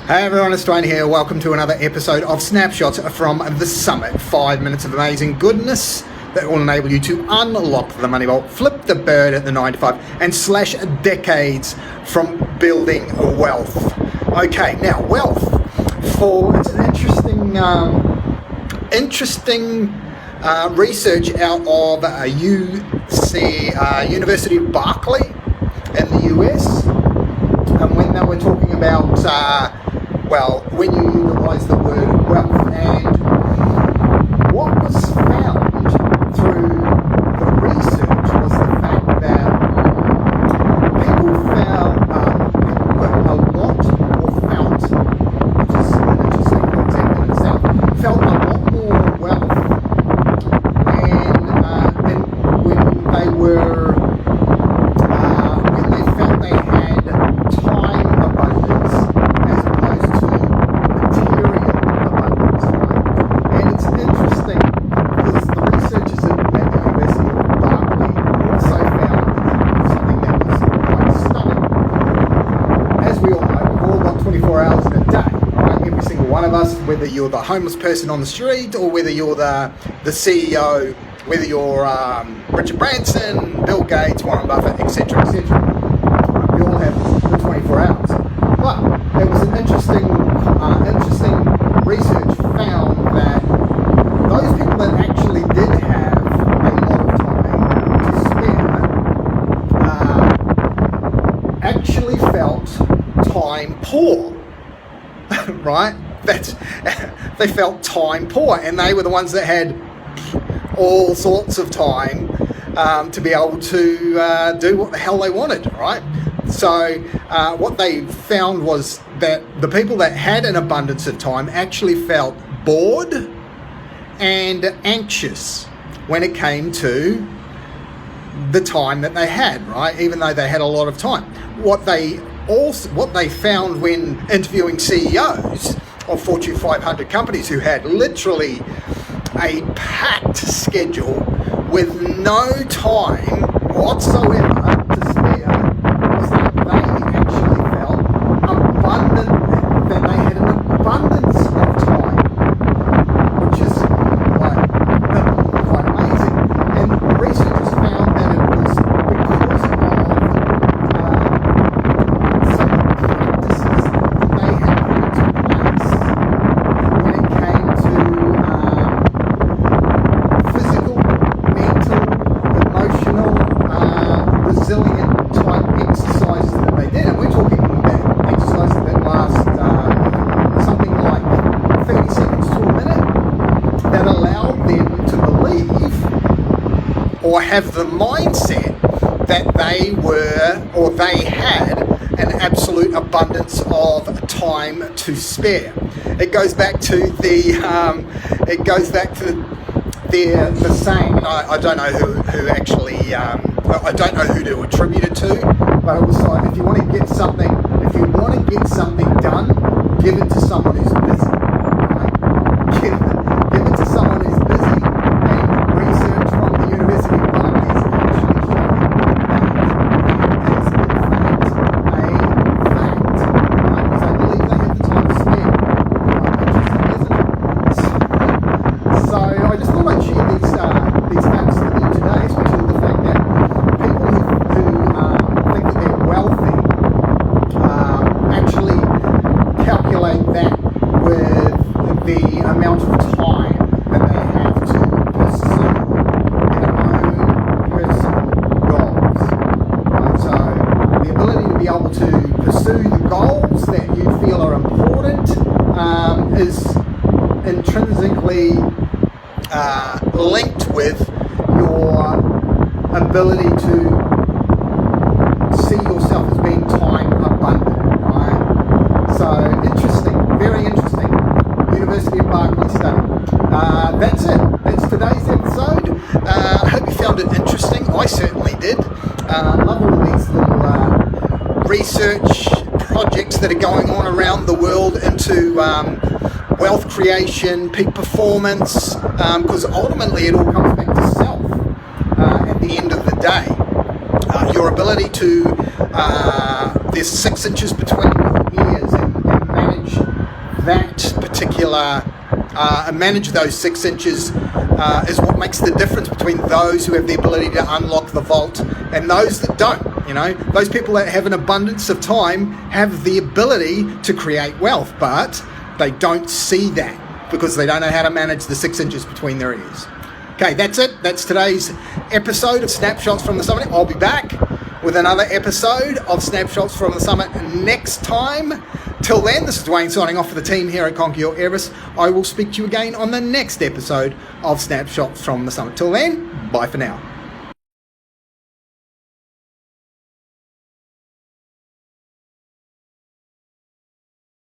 Hey everyone, it's Dwayne here. Welcome to another episode of Snapshots from the Summit. 5 minutes of amazing goodness that will enable you to unlock the money vault, flip the bird at the 9 to 5, and slash decades from building wealth. Okay, now wealth. It's an interesting research out of University of Berkeley in the US. And when they were talking about when you utilise the word wealth, and what was found through the research was the fact that people were a lot, or felt, which is an interesting concept in itself, felt a lot more wealth when they felt they had time abundance as opposed to material abundance, right? And it's interesting because the researchers at the University of Berkeley also found something that was quite stunning. As we all know, we've all got 24 hours in a day, right? Every single one of us, whether you're the homeless person on the street or whether you're the CEO, whether you're Richard Branson, Bill Gates, Warren Buffett, etc., etc. We all have the 24 hours. But it was an interesting research found that those people that actually did have a lot of time to spare actually felt time poor, right? They felt time poor, and they were the ones that had all sorts of time to be able to do what the hell they wanted, right? So what they found was that the people that had an abundance of time actually felt bored and anxious when it came to the time that they had, right? Even though they had a lot of time. What they found when interviewing CEOs of Fortune 500 companies who had literally a packed schedule with no time whatsoever to spare was that they actually felt abundant, that they had an abundance of time, which is quite amazing. And researchers found that it was because of some of the practices that they had put into place when it came to physical, mental, emotional, resilient type exercises that they did. And we're talking about exercises that last something like 30 seconds to a minute that allowed them to believe or have the mindset that they had an absolute abundance of time to spare. It goes back to the saying, and I don't know who actually, I don't know who to attribute it to, but it was like, if you want to get something done, give it to someone who's busy, right? Give it to someone who's busy, and research from the University of Berkeley has actually shown that is in fact a fact, right? Because I believe they have the time to spare. Quite interesting, isn't it? So I just thought I'd share these facts with you today, especially the fact that people who think that they're wealthy actually calculate that with the amount of time that they have to pursue their own personal goals. Right? So the ability to be able to pursue the goals that you feel are important is intrinsically linked with your ability to see yourself as being time abundant, right? So interesting, very interesting. University of Berkeley study. That's it. That's today's episode. I hope you found it interesting. I certainly did. Love all these little research projects that are going on around the world into wealth creation, peak performance, because ultimately it all comes back to self at the end of the day. Your ability to, there's 6 inches between your ears and manage that particular manage those 6 inches is what makes the difference between those who have the ability to unlock the vault and those that don't. Those people that have an abundance of time have the ability to create wealth, but they don't see that because they don't know how to manage the 6 inches between their ears. Okay, that's it. That's today's episode of Snapshots from the Summit. I'll be back with another episode of Snapshots from the Summit next time. Till then, this is Dwayne signing off for the team here at Conquer Your Everest. I will speak to you again on the next episode of Snapshots from the Summit. Till then, bye for now.